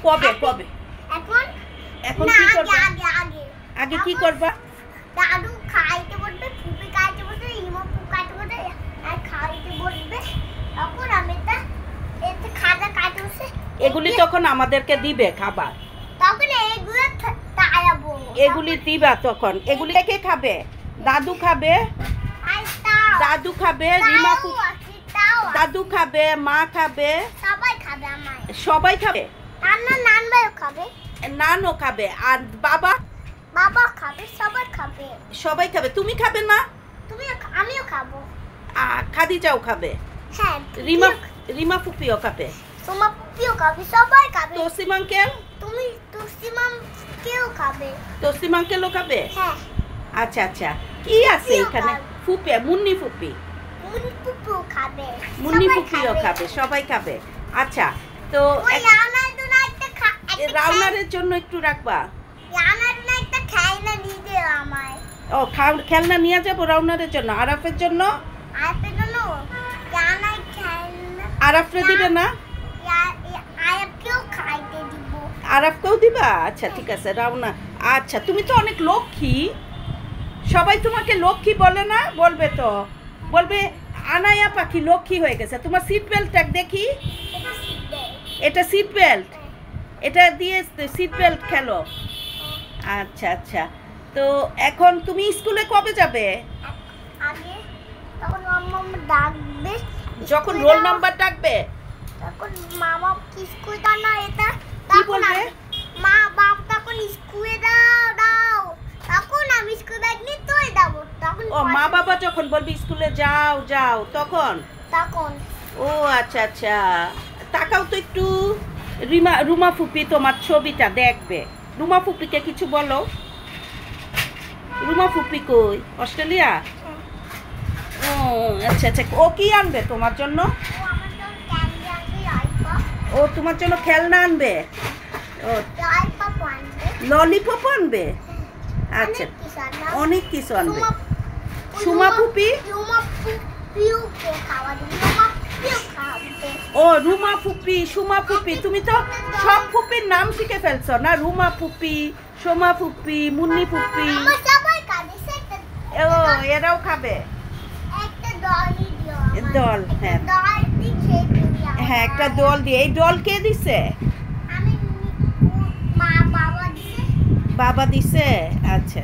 কবে কবে এখন এখন না কি করবা আগে আগে আগে কি করবা দাদু খাইতে বলবে ফুপি খাইতে বলবে ইমপু খাইতে বলবে আর খাইতে বলবে তখন আমি তা এতে খাজা খাইতে বসে এগুলি তখন আমাদেরকে দিবে খাবার তখন এগুলো তাড়াবো এগুলি দিবা তখন এগুলি কে খাবে দাদু খাবে আর তাও দাদু খাবে রিমা তাও দাদু খাবে মা খাবে সবাই খাবে আমার সবাই খাবে নানবাই খাবে নানও খাবে আর বাবা বাবা খাবে সবাই খাবে সবাই খাবে তুমি খাবে না তুমি আমিও খাবো খাদিজাও খাবে হ্যাঁ রিমা ফুপিও খাবে তোমার পুপিও খাবে সবাই খাবে তসলিম আঙ্কেল তুমি তুসিমাম কেউ খাবে তসলিম আঙ্কেলও খাবে হ্যাঁ আচ্ছা আচ্ছা কি আছে এখানে ফুপি মুন্নি ফুপি মুন্নি পুপু খাবে মুন্নি ফুপিও খাবে সবাই খাবে আচ্ছা তো ওই রানার জন্য একটা রাউনারের জন্য একটু রাখবা রানার জন্য একটা খেলনা দিয়ে দিও আমায় ও খেলনা নিয়ে যাবো রাউনারের জন্য আরাফের জন্য আইপের জন্য রানার খেলনা আরাফরে দিবে না আইপকেও খাইতে দিব আরাফকেও দিবা আচ্ছা ঠিক আছে রাউনা আচ্ছা তুমি তো অনেক লক্ষ্মী সবাই তোমাকে লক্ষ্মী বলে না বলবে তো বলবে আনায়া পাখি লক্ষ্মী হয়ে গেছে তোমার সিট বেল্টটা দেখি এটা সিট বেল্ট এটা দিয়ে সিট বেল্ট খেলো আচ্ছা আচ্ছা তো এখন তুমি স্কুলে কবে যাবে আগে তখন মামা ডাকবে যখন রোল নাম্বার ডাকবে তখন মামা কি স্কুল না এটা কি বলবে মা বাপ তখন স্কুলে দাও তখন আমি স্কুল ব্যাগ নিয়ে তোই দাও তখন ও মা বাবা যখন বলবে স্কুলে যাও যাও তখন ও আচ্ছা আচ্ছা তাকাও তো একটু রুমা ফুপি তোমার ছবিটা দেখবে রুমা ফুপিকে কিছু বলো রুমা ফুপি কই অস্ট্রেলিয়া ও আচ্ছা আচ্ছা ও কি আনবে তোমার জন্য ও তোমার জন্য খেলনা আনবে ও ললিপপ আনবে আচ্ছা অনেক কিছু আনবে সুমা ফুপি ও রুমা ফুপি সুমা ফুপি তুমি তো সব ফুপির নাম শিখে ফেলছো না রুমা ফুপি সোমা ফুপি মুন্নি ফুপি ও এরাও খাবে দল হ্যাঁ হ্যাঁ একটা দল দিয়ে এই দল কে দিছে বাবা দিছে আচ্ছা